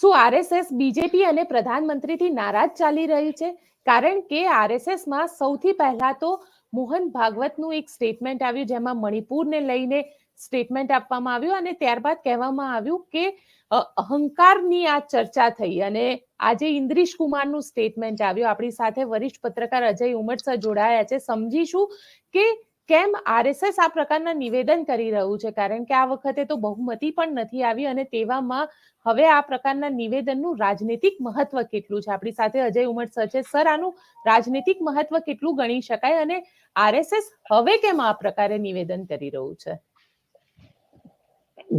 શું RSS BJP અને પ્રધાનમંત્રીથી નારાજ ચાલી રહી છે? કારણ કે આરએસએસમાં સૌથી પહેલા તો મોહન ભાગવતનું એક સ્ટેટમેન્ટ આવ્યું, જેમાં મણિપુરને લઈને સ્ટેટમેન્ટ આપવામાં આવ્યું અને ત્યારબાદ કહેવામાં આવ્યું કે અહંકારની આ ચર્ચા થઈ. અને આજે ઇન્દ્રિશ કુમારનું સ્ટેટમેન્ટ આવ્યું. આપણી સાથે વરિષ્ઠ પત્રકાર અજય ઉમટસર જોડાયા છે. સમજીશું કે કેમ આરએસએસ આ પ્રકારના નિવેદન કરી રહ્યું છે, કારણ કે આ વખતે તો બહુમતી પણ નથી આવી અને તેવામાં હવે આ પ્રકારના નિવેદનનું રાજનીતિક મહત્વ કેટલું છે. આપણી સાથે અજય ઉમટસર છે. સર, આનું રાજનીતિક મહત્વ કેટલું ગણી શકાય અને આરએસએસ હવે કેમ આ પ્રકારે નિવેદન કરી રહ્યું છે?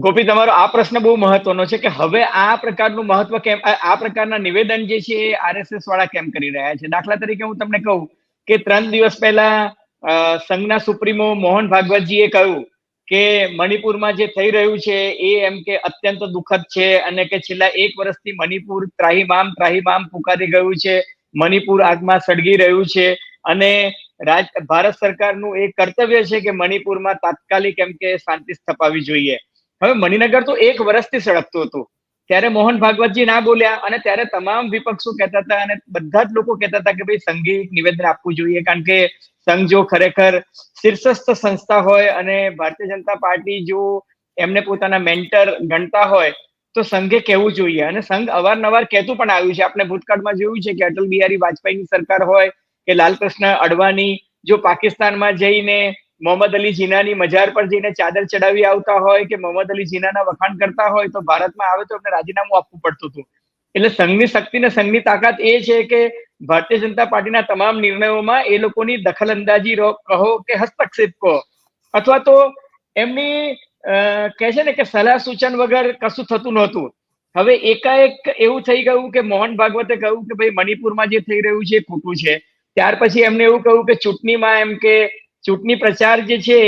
ગોપી, તમારો આ પ્રશ્ન બહુ મહત્વનો છે કે હવે આ પ્રકારનું મહત્વ કેમ, આ પ્રકારના નિવેદન જે છે એ આરએસએસ વાળા કેમ કરી રહ્યા છે. દાખલા તરીકે હું તમને કહું કે 3 દિવસ પહેલા સંઘના સુપ્રીમો મોહન ભાગવતજીએ કહ્યું કે મણિપુરમાં જે થઈ રહ્યું છે એ એમ કે અત્યંત દુઃખદ છે અને કે છેલ્લા 1 વર્ષથી મણિપુર ત્રાહિમામ ત્રાહિમામ પુકારી ગયું છે, મણિપુર આગમાં સળગી રહ્યું છે અને ભારત સરકારનું એક કર્તવ્ય છે કે મણિપુરમાં તાત્કાલિક એમ કે શાંતિ સ્થપાવવી જોઈએ. હવે મણિનગર તો 1 વર્ષથી સળગતું હતું, ત્યારે મોહન ભાગવતજી ના બોલ્યા અને ત્યારે તમામ વિપક્ષો કહેતા હતા અને બધા જ લોકો કહેતા હતા કે ભાઈ સંઘે નિવેદન આપવું જોઈએ, કારણ કે સંઘ જો ખરેખર શીર્ષસ્થ સંસ્થા હોય અને ભારતીય જનતા પાર્ટી જો એમને પોતાના મેન્ટર ગણતા હોય તો સંઘે કહેવું જોઈએ. અને સંઘ અવારનવાર કહેતું પણ આવ્યું છે. આપણે ભૂતકાળમાં જોયું છે કે અટલ બિહારી વાજપેયીની સરકાર હોય કે લાલકૃષ્ણ અડવાણી જો પાકિસ્તાનમાં જઈને મોહમ્મદ અલી જીનાની મજાર પર જઈને ચાદર ચડાવી આવતા હોય કે મોહમ્મદ અલી જીનાના વખાણ કરતા હોય તો ભારતમાં આવે તો એમને રાજીનામું આપવું પડતું હતું. એટલે સંઘની શક્તિ ને સંઘની તાકાત એ છે કે ભારતીય જનતા પાર્ટીના તમામ નિર્ણયોમાં એ લોકોની દખલઅંદાજી કહો કે હસ્તક્ષેપ કહો અથવા તો એમની કહે છે ને કે સલાહ સૂચન વગર કશું થતું નહોતું. હવે એકાએક એવું થઈ ગયું કે મોહન ભાગવતે કહ્યું કે ભાઈ મણિપુરમાં જે થઈ રહ્યું છે એ ખોટું છે. ત્યાર પછી એમને એવું કહ્યું કે ચૂંટણીમાં એમ કે ચૂંટણી પ્રચાર જે છે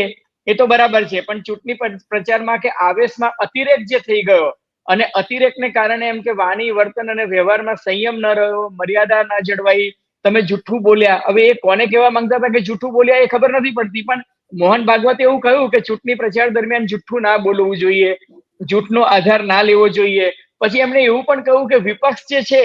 એ તો બરાબર છે, પણ ચૂંટણી પ્રચારમાં કે આવેશમાં અતિરેક જે થઈ ગયો અને અતિરેકને કારણે એમ કે વાણી, વર્તન અને વ્યવહારમાં સંયમ ન રહ્યો, મર્યાદા ના જળવાઈ, તમે જૂઠું બોલ્યા. હવે એ કોને કહેવા માંગતા હતા કે જૂઠું બોલ્યા એ ખબર નથી પડતી, પણ મોહન ભાગવતે એવું કહ્યું કે ચૂંટણી પ્રચાર દરમિયાન જૂઠું ના બોલવું જોઈએ, જૂઠનો આધાર ના લેવો જોઈએ. પછી એમણે એવું પણ કહ્યું કે વિપક્ષ જે છે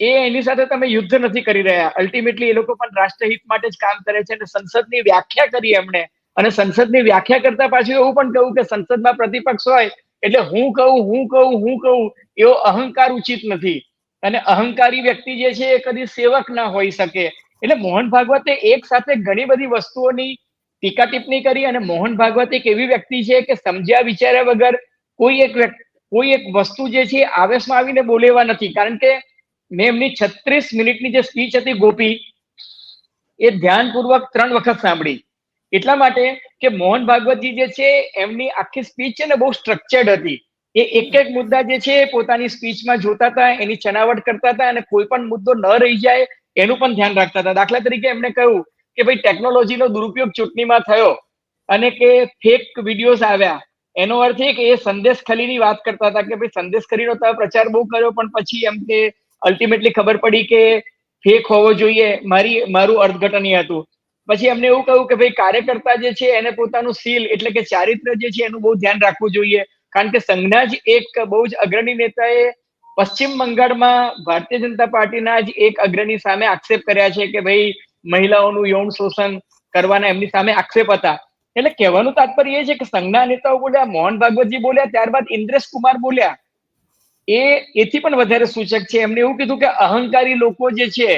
એ એની સાથે તમે યુદ્ધ નથી કરી રહ્યા, અલ્ટિમેટલી એ લોકો પણ રાષ્ટ્રહિત માટે જ કામ કરે છે. અને સંસદની વ્યાખ્યા કરી એમણે, અને સંસદની વ્યાખ્યા કરતા પાછું એવું પણ કહ્યું કે સંસદમાં પ્રતિપક્ષ હોય એટલે હું કહું એવો અહંકાર ઉચિત નથી અને અહંકારી વ્યક્તિ જે છે એ કદી સેવક ના હોઈ શકે. એટલે મોહન ભાગવતે એક સાથે ઘણી બધી વસ્તુઓની ટીકા ટિપ્પણી કરી અને મોહન ભાગવત એક એવી વ્યક્તિ છે કે સમજ્યા વિચાર્યા વગર કોઈ એક વસ્તુ જે છે આવેશમાં આવીને બોલેવા નથી. કારણ કે મેં એમની 36 મિનિટની જે સ્પીચ હતી ગોપી, એ ધ્યાનપૂર્વક 3 વખત સાંભળી. એટલા માટે કે મોહન ભાગવતજી જે છે એમની આખી સ્પીચ છે ને બહુ સ્ટ્રક્ચર્ડ હતી. એ એક મુદ્દા જે છે પોતાની સ્પીચમાં જોતા હતા, એની ચનાવટ કરતા હતા અને કોઈ પણ મુદ્દો ન રહી જાય એનું પણ ધ્યાન રાખતા હતા. દાખલા તરીકે એમણે કહ્યું કે ભાઈ ટેકનોલોજીનો દુરુપયોગ ચૂંટણીમાં થયો અને કે ફેક વિડીયોઝ આવ્યા, એનો અર્થ એ કે એ સંદેશ ખલીની વાત કરતા હતા કે ભાઈ સંદેશ ખલીનો તો પ્રચાર બહુ કર્યો પણ પછી એમ કે અલ્ટિમેટલી ખબર પડી કે ફેક હોવો જોઈએ, મારું અર્થઘટન હતું. પછી એમને એવું કહ્યું કે ભાઈ કાર્યકર્તા જે છે એને પોતાનું સીલ એટલે કે ચારિત્ર જે છે એનું બહુ ધ્યાન રાખવું જોઈએ, કારણ કે સંઘના જ એક બહુ જ અગ્રણી નેતાએ પશ્ચિમ બંગાળમાં ભારતીય જનતા પાર્ટીના જ એક અગ્રણી સામે આક્ષેપ કર્યા છે કે ભાઈ મહિલાઓનું યૌન શોષણ કરવાના એમની સામે આક્ષેપ હતા. એટલે કહેવાનું તાત્પર્ય એ છે કે સંઘના નેતાઓ બોલ્યા, મોહન ભાગવતજી બોલ્યા, ત્યારબાદ ઇન્દ્રેશ કુમાર બોલ્યા. એથી પણ વધારે સૂચક છે. એમને એવું કીધું કે અહંકારી લોકો જે છે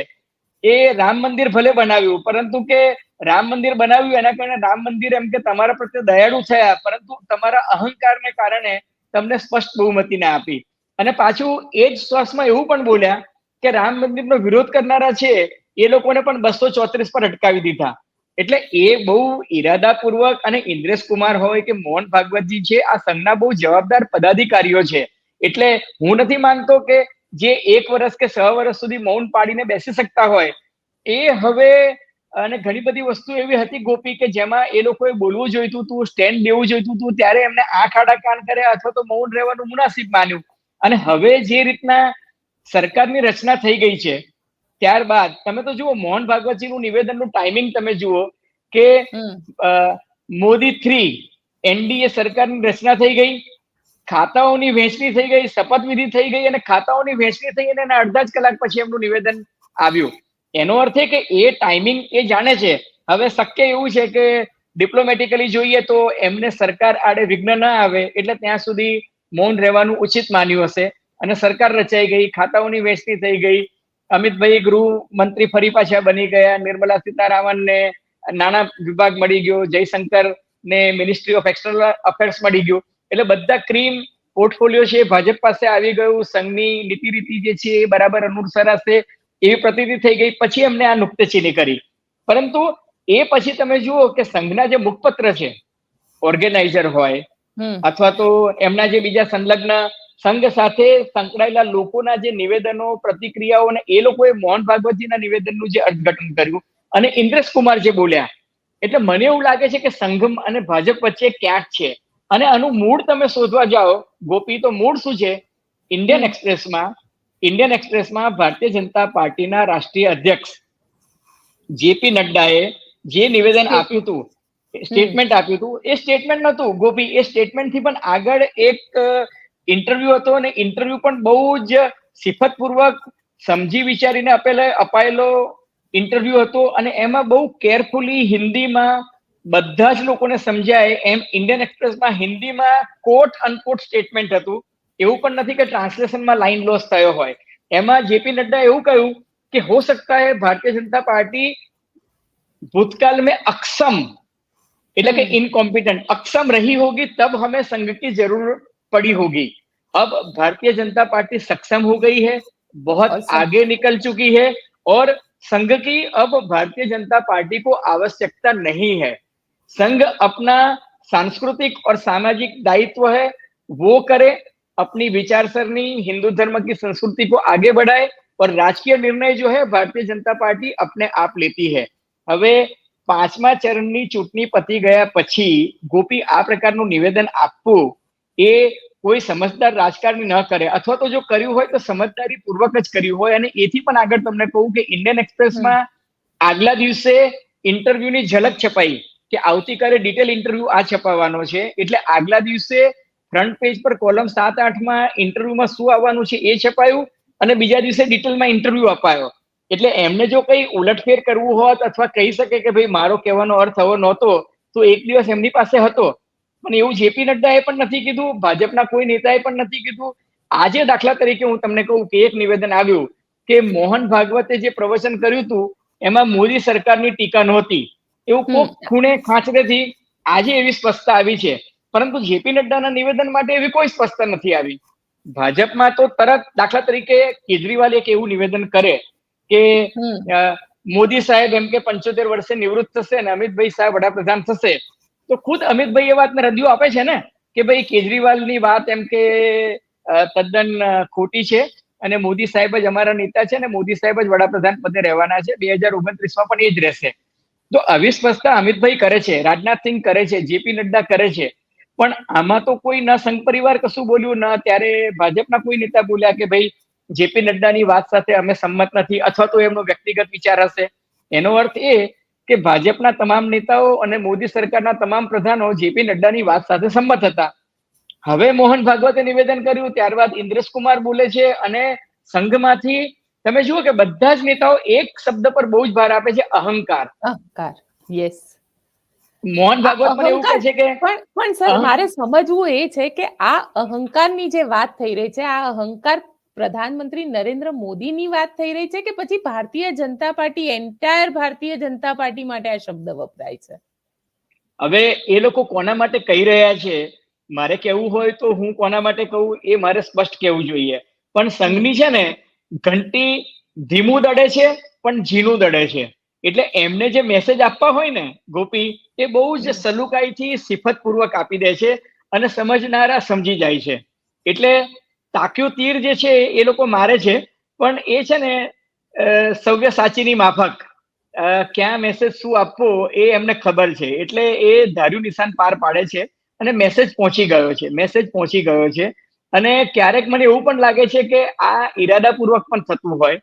એ રામ મંદિર ભલે બનાવ્યું, પરંતુ કે રામ મંદિર બનાવ્યું એના કારણે રામ મંદિર એમ કે તમારા પ્રત્યે દયાળુ થયા, પરંતુ તમારા અહંકારને કારણે તમને સ્પષ્ટ બહુમતી ના આપી. અને પાછું એ જ શ્વાસમાં એવું પણ બોલ્યા કે રામ મંદિરનો વિરોધ કરનારા છે એ લોકોને પણ 234 પર અટકાવી દીધા. એટલે એ બહુ ઈરાદાપૂર્વક, અને ઇન્દ્રેશ કુમાર હોય કે મોહન ભાગવતજી છે આ સંઘના બહુ જવાબદાર પદાધિકારીઓ છે. એટલે હું નથી માનતો કે જે 1 વર્ષ કે 6 વર્ષ સુધી મૌન પાડીને બેસી શકતા હોય એ હવે, અને ઘણી બધી વસ્તુ એવી હતી ગોપી કે જેમાં એ લોકોએ બોલવું જોઈતું હતું, સ્ટેન્ડ લેવું જોઈતું હતું, ત્યારે એમને આંખ આડા કાન કર્યા અથવા તો મૌન રહેવાનું મુનાસિબ માન્યું. અને હવે જે રીતના સરકારની રચના થઈ ગઈ છે ત્યારબાદ તમે તો જુઓ મોહન ભાગવતજીનું નિવેદનનું ટાઈમિંગ તમે જુઓ કે મોદી 3 એનડીએ સરકારની રચના થઈ ગઈ, ખાતાઓની વહેંચણી થઈ ગઈ, શપથવિધિ થઈ ગઈ અને ખાતાઓની વહેંચણી થઈ અને અડધા જ કલાક પછી એમનું નિવેદન આવ્યું. એનો અર્થ એ કે એ ટાઈમિંગ એ જાણે છે. હવે શક્ય એવું છે કે ડિપ્લોમેટિકલી જોઈએ તો એમને સરકાર આડે વિઘ્ન ન આવે એટલે ત્યાં સુધી મૌન રહેવાનું ઉચિત માન્યું હશે અને સરકાર રચાઈ ગઈ, ખાતાઓની વહેંચણી થઈ ગઈ, અમિતભાઈ ગૃહમંત્રી ફરી પાછા બની ગયા, નિર્મલા સીતારામન ને નાણાં વિભાગ મળી ગયો, જયશંકર ને મિનિસ્ટ્રી ઓફ એક્સટર્નલ અફેર્સ મળી ગયું, એટલે બધા ક્રીમ પોર્ટફોલિયો છે ભાજપ પાસે આવી ગયું. સંઘની નીતિ રીતિ જે છે એ બરાબર અનુસરાશે એવી પ્રતીતિ થઈ ગઈ. પછી એમને આ નુક્તેચીની કરી. પરંતુ એ પછી તમે જુઓ કે સંઘના જે મુખપત્ર છે, ઓર્ગેનાઇઝર હોય અથવા તો એમના જે બીજા સંલગ્ન સંઘ સાથે સંકળાયેલા લોકોના જે નિવેદનો, પ્રતિક્રિયાઓ, અને એ લોકોએ મોહન ભાગવતજીના નિવેદનનું જે અર્થઘટન કર્યું અને ઇન્દ્રેશ કુમાર જે બોલ્યા, એટલે મને એવું લાગે છે કે સંઘ અને ભાજપ વચ્ચે ક્યાંક છે. અને આનું મૂળ તમે શોધવા જાઓ ગોપી, તો મૂળ શું છે? ઇન્ડિયન એક્સપ્રેસમાં ભારતીય જનતા પાર્ટીના રાષ્ટ્રીય અધ્યક્ષ જેપી નડ્ડાએ જે નિવેદન આપ્યું હતું, સ્ટેટમેન્ટ આપ્યું હતું, એ સ્ટેટમેન્ટ નહોતું ગોપી. એ સ્ટેટમેન્ટ થી પણ આગળ એક ઇન્ટરવ્યુ હતો અને ઇન્ટરવ્યુ પણ બહુ જ સિફતપૂર્વક સમજી વિચારીને અપાયેલો ઇન્ટરવ્યુ હતો અને એમાં બહુ કેરફુલી હિન્દીમાં બધા જ લોકોને સમજાય એમ ઇન્ડિયન એક્સપ્રેસમાં હિન્દીમાં કોટ અનકોટ સ્ટેટમેન્ટ હતું. એવું પણ નથી કે ટ્રાન્સલેશનમાં લાઈન લોસ થયો હોય. એમાં જેપી નડ્ડા એવું કહ્યું कि हो सकता है भारतीय जनता पार्टी भूतकाल में अक्षम એટલે કે इनकॉम्पिटेंट अक्षम रही होगी तब हमें संघ की जरूरत पड़ी होगी. अब भारतीय जनता पार्टी सक्षम हो गई है, बहुत आगे निकल चुकी है और संघ की अब भारतीय जनता पार्टी को आवश्यकता नहीं है. संघ अपना सांस्कृतिक और सामाजिक दायित्व है वो करे, अपनी विचारसरणी हिंदू धर्म की संस्कृति को आगे बढ़ाए और राजकीय निर्णय जो है भारतीय जनता पार्टी अपने आप लेती है. હવે 5મા ચરણની ચૂંટણી પતી ગયા પછી ગોપી આ પ્રકારનું નિવેદન આપવું એ કોઈ સમજદાર રાજકારણી ન કરે, અથવા તો જો કર્યું હોય તો સમજદારી પૂર્વક જ કર્યું હોય. અને એથી પણ આગળ તમને કહું કે ઇન્ડિયન એક્સપ્રેસમાં આગલા દિવસે ઇન્ટરવ્યુની ઝલક છપાઈ કે આવતીકાલે ડિટેલ ઇન્ટરવ્યુ આ છપાવવાનો છે. એટલે આગલા દિવસે ફ્રન્ટ પેજ પર કોલમ 7-8માં ઇન્ટરવ્યુમાં શું આવવાનું છે એ છપાયું અને બીજા દિવસે ડિટેલમાં ઇન્ટરવ્યુ અપાયો. એટલે એમને જો કઈ ઉલટફેર કરવું હોત અથવા કહી શકે કે ભાઈ મારો કહેવાનો અર્થ આવો નહોતો તો એક દિવસ એમની પાસે હતો, પણ એવું જેપી નડ્ડાએ પણ નથી કીધું, ભાજપના કોઈ નેતાએ પણ નથી કીધું. આજે દાખલા તરીકે હું તમને કહું કે એક નિવેદન આવ્યું કે મોહન ભાગવતે જે પ્રવચન કર્યું હતું એમાં મોદી સરકારની ટીકા નહોતી, એવું કોક ખૂણે ખાંચરેથી આજે એવી સ્પષ્ટતા આવી છે. પરંતુ જેપી નડ્ડાના નિવેદન માટે એવી કોઈ સ્પષ્ટતા નથી આવી. ભાજપમાં તો તરત દાખલા તરીકે કેજરીવાલ એક એવું નિવેદન કરે કે મોદી સાહેબ એમ કે 75 વર્ષે નિવૃત્ત થશે અને અમિતભાઈ સાહેબ વડાપ્રધાન થશે, તો ખુદ અમિતભાઈ એ વાતને રદિયો આપે છે ને કે ભાઈ કેજરીવાલની વાત એમ કે તદ્દન ખોટી છે અને મોદી સાહેબ જ અમારા નેતા છે અને મોદી સાહેબ જ વડાપ્રધાન પદે રહેવાના છે, 2029માં પણ એ જ રહેશે. તો આવી સ્પષ્ટતા અમિતભાઈ કરે છે, રાજનાથ સિંહ કરે છે, જેપી નડ્ડા કરે છે, પણ આમાં તો કોઈ ના સંઘ પરિવાર કશું બોલ્યું ના ત્યારે ભાજપના કોઈ નેતા બોલ્યા કે ભાઈ જેપી નડ્ડાની વાત સાથે અમે સંમત નથી અથવા તો એમનો વ્યક્તિગત વિચાર હશે. એનો અર્થ એ કે ભાજપના તમામ નેતાઓ અને મોદી સરકારના તમામ પ્રધાનો જેપી નડ્ડાની વાત સાથે સંમત હતા. હવે મોહન ભાગવતે નિવેદન કર્યું, ત્યારબાદ ઇન્દ્રેશ કુમાર બોલે છે અને સંઘમાંથી તમે જુઓ કે બધા જ નેતાઓ એક શબ્દ પર બહુ જ ભાર આપે છે, અહંકાર. અહંકાર, યસ. મોહન ભાગવત પણ એવું કહે છે કે પણ સર મારે સમજવું એ છે કે આ અહંકારની જે વાત થઈ રહી છે, આ અહંકાર પ્રધાનમંત્રી નરેન્દ્ર મોદીની વાત થઈ રહી છે કે પછી Bharatiya Janata party, entire Bharatiya Janata party માટે આ શબ્દ વપરાય છે? હવે એ લોકો કોના માટે કહી રહ્યા છે, મારે કહેવું હોય તો હું કોના માટે કહું એ મારે સ્પષ્ટ કહેવું જોઈએ. પણ સંઘની છે ને ઘંટી ધીમું દડે છે પણ ઝીણું દડે છે. એટલે એમને જે મેસેજ આપવા હોય ને ગોપી, એ બહુ જ સલુકાઈથી સિફતપૂર્વક આપી દે છે અને સમજનારા સમજી જાય છે. એટલે તાક્યું તીર જે છે એ લોકો મારે છે, પણ એ છે ને સવ્ય સાચીની માફક ક્યાં મેસેજ શું આપવો એ એમને ખબર છે. એટલે એ ધાર્યું નિશાન પાર પાડે છે અને મેસેજ પહોંચી ગયો છે. અને ક્યારેક મને એવું પણ લાગે છે કે આ ઈરાદાપૂર્વક પણ થતું હોય.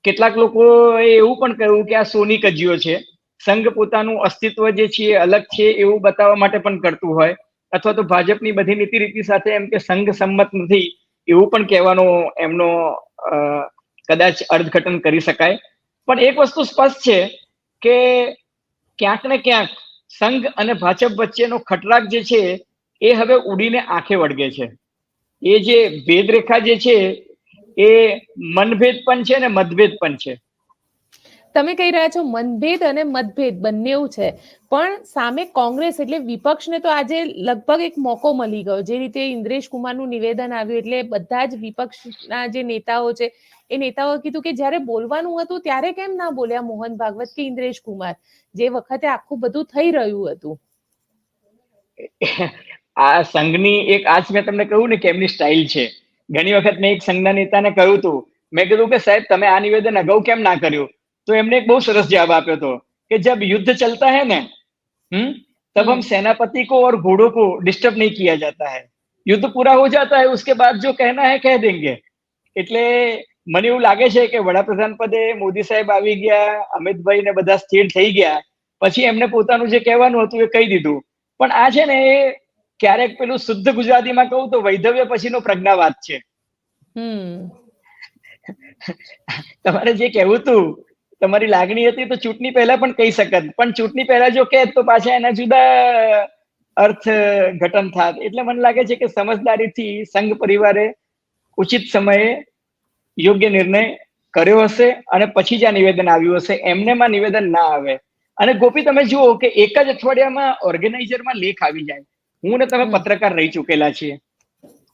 કેટલાક લોકો એવું પણ કહ્યું કે આ સોની કજિયો છે, સંઘ પોતાનું અસ્તિત્વ જે છે અલગ છે એવું બતાવવા માટે પણ કરતું હોય. અથવા તો ભાજપની બધી નીતિ રીતિ સાથે એમ કે સંઘ સંમત નથી એવું પણ કહેવાનો એમનો કદાચ અર્થઘટન કરી શકાય. પણ એક વસ્તુ સ્પષ્ટ છે કે ક્યાંક ને ક્યાંક સંઘ અને ભાજપ વચ્ચેનો ખટરાક જે છે એ હવે ઉડીને આંખે વળગે છે. એ જે ભેદરેખા જે છે એ મનભેદ પણ છે ને મતભેદ પણ છે. તમે કહી રહ્યા છો મનભેદ અને મતભેદ બંનેવું છે, પણ સામે કોંગ્રેસ એટલે વિપક્ષને તો આજે લગભગ એક મોકો મળી ગયો. જે રીતે ઇન્દ્રેશ કુમારનું નિવેદન આવ્યું એટલે બધા જ વિપક્ષના જે નેતાઓ છે એ નેતાઓએ કીધું કે જ્યારે બોલવાનું હતું ત્યારે કેમ ના બોલ્યા મોહન ભાગવત કે ઇન્દ્રેશ કુમાર, જે વખતે આખું બધું થઈ રહ્યું હતું. આ સંઘની એક આજ મેં તમને કહ્યું ને કે એમની સ્ટાઇલ છે. ઘણી વખત મેં એક સંઘના નેતાને કહ્યું હતું, મેં કીધું કે સાહેબ તમે આ નિવેદન અગાઉ કેમ ના કર્યું? તો એમને એક બહુ સરસ જવાબ આપ્યો હતો કે जब युद्ध चलता है ना तब हम सेनापति को और घोड़ों को डिस्टर्ब नहीं किया जाता है, युद्ध पूरा हो जाता है उसके बाद जो कहना है कह देंगे. એટલે મને એવું લાગે છે કે વડાપ્રધાન પદે મોદી સાહેબ આવી ગયા, અમિતભાઈ ને બધા સ્થિર થઈ ગયા પછી એમને પોતાનું જે કહેવાનું હતું એ કહી દીધું. પણ આ છે ને એ ક્યારેક પેલું શુદ્ધ ગુજરાતીમાં કહું તો વૈધવ્ય પછીનો પ્રજ્ઞાવાદ છે. તમારે જે કહેવું હતું, તમારી લાગણી હતી તો ચૂંટણી પહેલા પણ કહી શકત, પણ ચૂંટણી પહેલા જો કહે તો પાછા એના જુદા અર્થ ઘટન થાત. એટલે મને લાગે છે કે સમજદારીથી સંઘ પરિવારે ઉચિત સમયે યોગ્ય નિર્ણય કર્યો હશે અને પછી જ આ નિવેદન આવ્યું હશે. એમનેમાં નિવેદન ના આવે. અને ગોપી તમે જુઓ કે એક જ અઠવાડિયામાં ઓર્ગેનાઇઝરમાં લેખ આવી જાય. હું ને તમે પત્રકાર રહી ચૂકેલા છીએ,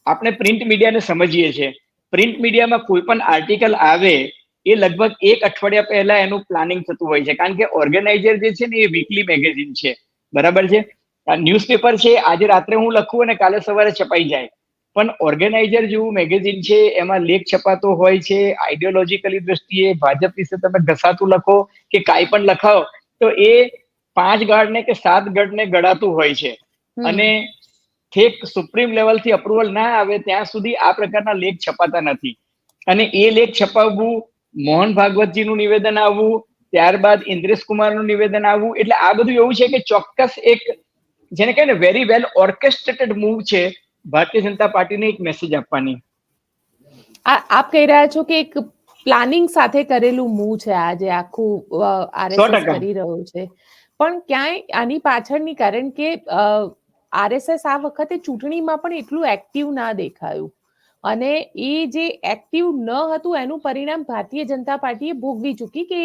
આપણે પ્રિન્ટ મીડિયાને સમજીએ છીએ. પ્રિન્ટ મીડિયામાં કોઈ પણ આર્ટિકલ આવે એ લગભગ એક અઠવાડિયા પહેલા એનું પ્લાનિંગ થતું હોય છે, કારણ કે ઓર્ગેનાઇઝર જે છે ને એ વીકલી મેગેઝિન છે, બરાબર છે. ન્યૂઝપેપર છે, આજે રાત્રે હું લખું અને કાલે સવારે છપાઈ જાય. પણ ઓર્ગેનાઇઝર જેવું મેગેઝિન છે, એમાં લેખ છપાતો હોય છે. આઈડિયોલોજીકલી દ્રષ્ટિએ ભાજપ વિશે તમે ઘસાતું લખો કે કાંઈ પણ લખાવો તો એ 5 ગાઢને કે 7 ગઢને ગળાતું હોય છે. અને ઠેક સુપ્રીમ લેવલથી અપ્રુવલ ના આવે ત્યાં સુધી આ પ્રકારના લેખ છપાતા નથી. અને એ લેખ છપાવવું, મોહન ભાગવતજીનું નિવેદન આવવું, ત્યારબાદ ઇન્દ્રેશ કુમારનું નિવેદન આવવું, એટલે આ બધું એવું છે કે ચોક્કસ એક જેને કહે ને વેરી વેલ ઓર્કેસ્ટ્રેટેડ મૂવ છે ભારતીય જનતા પાર્ટીને એક મેસેજ આપવાની. આપ કહી રહ્યા છો કે એક પ્લાનિંગ સાથે કરેલું મૂવ છે આજે આખું આરએસએસ કરી રહ્યું છે. પણ ક્યાંય આની પાછળની, કારણ કે આરએસએસ આ વખતે ચૂંટણીમાં પણ એટલું એક્ટિવ ના દેખાયું અને એ જે એક્ટિવ ન હતું એનું પરિણામ ભારતીય જનતા પાર્ટીએ ભોગવી ચૂકી કે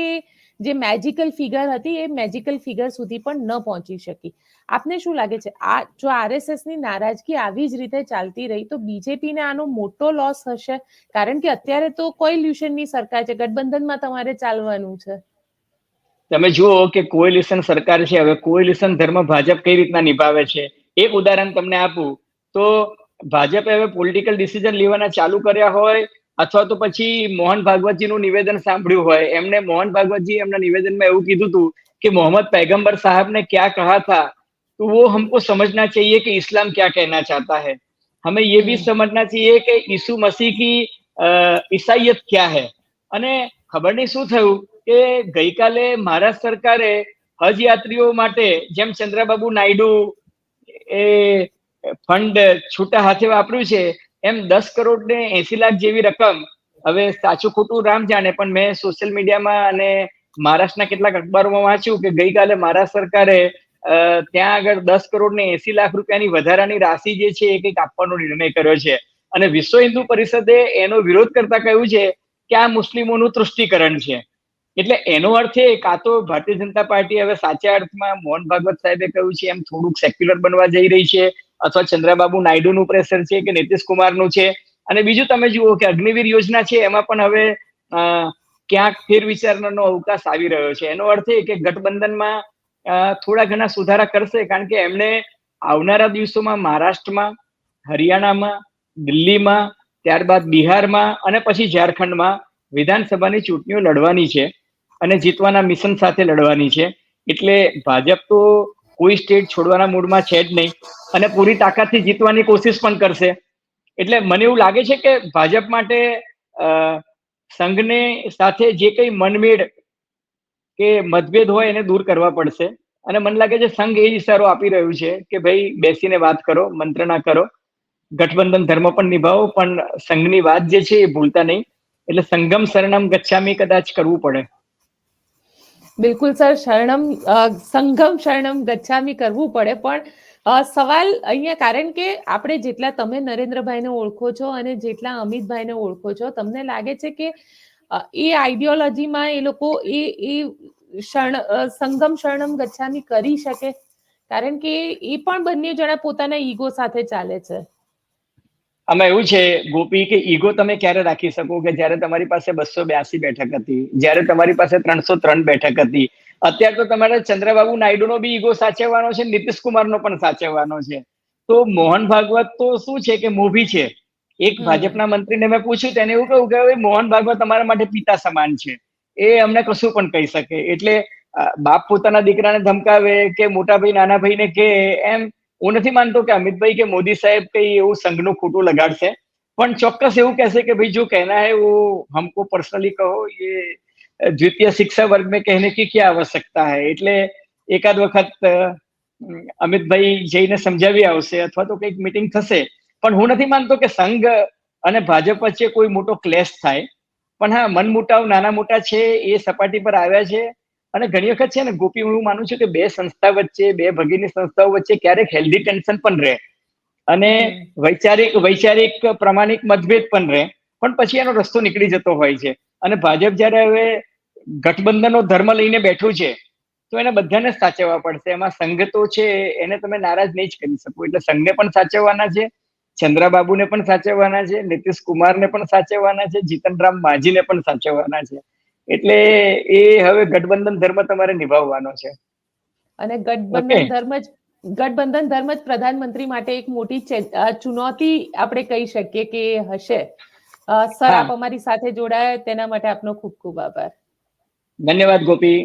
જે મેજિકલ ફિગર હતી એ મેજિકલ ફિગર સુધી પણ ન પહોંચી શકી. આપને શું લાગે છે આ જો આરએસએસ ની નારાજગી આવી જ રીતે ચાલતી રહી તો બીજેપીને આનો મોટો લોસ હશે? કારણ કે અત્યારે તો કોએલ્યુશનની સરકાર છે, ગઠબંધનમાં તમારે ચાલવાનું છે. તમે જુઓ કે કોએલ્યુશન સરકાર છે, હવે કોએલ્યુશન ધર્મ ભાજપ કઈ રીતના નિભાવે છે. એક ઉદાહરણ તમને આપું તો ભાજપે હવે પોલિટિકલ ડિસિઝન લેવાના ચાલુ કર્યા હોય અથવા તો પછી મોહન ભાગવતજીનું નિવેદન સાંભળ્યું હોય, એમને મોહન ભાગવતજી એમના નિવેદનમાં એવું કીધું હતું કે मोहम्मद पैगंबर साहब ने क्या कहा था तो वो हमको समझना चाहिए कि इस्लाम क्या कहना चाहता है, हमें ये भी समझना चाहिए कि यीशु मसीह की ईसाईयत क्या है. અને ખબર નહીં શું થયું કે ગઈકાલે મહારાષ્ટ્ર સરકારે હજ યાત્રીઓ માટે જેમ ચંદ્રબાબુ નાયડુ એ ફંડ છૂટા હાથે વાપર્યું છે એમ 10 કરોડ ને 80 લાખ જેવી રકમ, હવે સાચું ખોટું રામ જાણે, પણ મેં સોશિયલ મીડિયામાં અને મહારાષ્ટ્રના કેટલાક અખબારોમાં વાંચ્યું કે ગઈકાલે મહારાષ્ટ્ર સરકારે ત્યાં આગળ 10 કરોડ ને 80 લાખ રૂપિયાની વધારાની રાશિ જે છે એ કંઈક આપવાનો નિર્ણય કર્યો છે. અને વિશ્વ હિન્દુ પરિષદે એનો વિરોધ કરતા કહ્યું છે કે આ મુસ્લિમોનું તૃષ્ટિકરણ છે. એટલે એનો અર્થ એ કાં તો ભારતીય જનતા પાર્ટી હવે સાચા અર્થમાં મોહન ભાગવત સાહેબે કહ્યું છે એમ થોડુંક સેક્યુલર બનવા જઈ રહી છે, અથવા ચંદ્રબાબુ નાયડુનું પ્રેશર છે કે નીતિશ કુમારનું છે. અને બીજું તમે જુઓ કે અગ્નિવીર યોજના છે એમાં પણ હવે ક્યાંક ફેરવિચારનો અવકાશ આવી રહ્યો છે. એનો અર્થ એ કે ગઠબંધનમાં થોડા ઘણા સુધારા કરશે, કારણ કે એમને આવનારા દિવસોમાં મહારાષ્ટ્રમાં, હરિયાણામાં, દિલ્હીમાં, ત્યારબાદ બિહારમાં અને પછી ઝારખંડમાં વિધાનસભાની ચૂંટણીઓ લડવાની છે અને જીતવાના મિશન સાથે લડવાની છે. એટલે ભાજપ તો કોઈ સ્ટેટ છોડવાના મૂડમાં છે જ નહીં અને પૂરી તાકાતથી જીતવાની કોશિશ પણ કરશે. એટલે મને એવું લાગે છે કે ભાજપ માટે સંઘને સાથે જે કઈ મનમેળ કે મતભેદ હોય એને દૂર કરવા પડશે અને મને લાગે છે સંઘ એ ઇશારો આપી રહ્યું છે કે ભાઈ બેસીને વાત કરો, મંત્રણા કરો, ગઠબંધન ધર્મ પણ નિભાવો, પણ સંઘની વાત જે છે એ ભૂલતા નહીં. એટલે સંગમ શરણમ ગચ્છામી કદાચ કરવું પડે. બિલકુલ સર, સંગમ શરણમ ગચ્છામી કરવું પડે. પણ સવાલ અહીંયા, કારણ કે આપણે જેટલા તમે નરેન્દ્રભાઈને ઓળખો છો અને જેટલા અમિતભાઈને ઓળખો છો, તમને લાગે છે કે એ આઈડિયોલોજીમાં એ લોકો એ સંગમ શરણમ ગચ્છામી કરી શકે? કારણ કે એ પણ બંને જણા પોતાના ઈગો સાથે ચાલે છે. આમાં એવું છે ગોપી કે ઈગો તમે ક્યારે રાખી શકો કે જ્યારે તમારી પાસે 282 બેઠક હતી, જ્યારે તમારી પાસે 303 બેઠક હતી. અત્યારે તો તમારે ચંદ્રબાબુ નાયડુનો બી ઈગો સાચવવાનો છે, નીતિશ કુમારનો પણ સાચવવાનો છે. તો મોહન ભાગવત તો શું છે કે મોભી છે. એક ભાજપના મંત્રીને મેં પૂછ્યું તેને એવું કહ્યું કે મોહન ભાગવત તમારા માટે પિતા સમાન છે, એ અમને કશું પણ કહી શકે. એટલે બાપ પોતાના દીકરાને ધમકાવે કે મોટા ભાઈ નાના ભાઈને કે, એમ હું નથી માનતો કે અમિતભાઈ કે મોદી સાહેબ કઈ એવું સંઘનું ખોટું લગાડશે, પણ ચોક્કસ એવું કહેશે કે ભાઈ જો કહેના હૈ वो हमको पर्सनली કહો, ये દ્વિતીય શિક્ષા વર્ગ में कहने की क्या आवश्यकता है. એટલે એકાદ વખત અમિતભાઈ જઈને સમજાવી આવશે અથવા તો કંઈક મીટિંગ થશે. પણ હું નથી માનતો કે સંઘ અને ભાજપ વચ્ચે કોઈ મોટો ક્લેશ થાય. પણ હા, મનમુટાવ નાના મોટા છે એ સપાટી પર આવ્યા છે. અને ઘણી વખત છે ને ગોપી, હું માનું છું કે બે સંસ્થા વચ્ચે, બે ભગીની સંસ્થાઓ વચ્ચે ક્યારેક હેલ્ધી ટેન્શન પણ રહે અને વૈચારિક પ્રામાણિક મતભેદ પણ રહે, પણ પછી એનો રસ્તો નીકળી જતો હોય છે. અને ભાજપ જયારે હવે ગઠબંધનનો ધર્મ લઈને બેઠું છે તો એને બધાને જ સાચવવા પડશે. એમાં સંઘ તો છે એને તમે નારાજ નહીં જ કરી શકો. એટલે સંઘને પણ સાચવવાના છે, ચંદ્રબાબુને પણ સાચવવાના છે, નીતિશ કુમારને પણ સાચવવાના છે, જીતનરામ માઝીને પણ સાચવવાના છે. એટલે એ હવે ગઠબંધન ધર્મ તમારે નિભાવવાનો છે. અને ગઠબંધન ધર્મ જ પ્રધાનમંત્રી માટે એક મોટી ચુનૌતી આપણે કહી શકીએ કે હશે. સર, આપ અમારી સાથે જોડાયા તેના માટે આપનો ખૂબ ખૂબ આભાર. ધન્યવાદ ગોપી.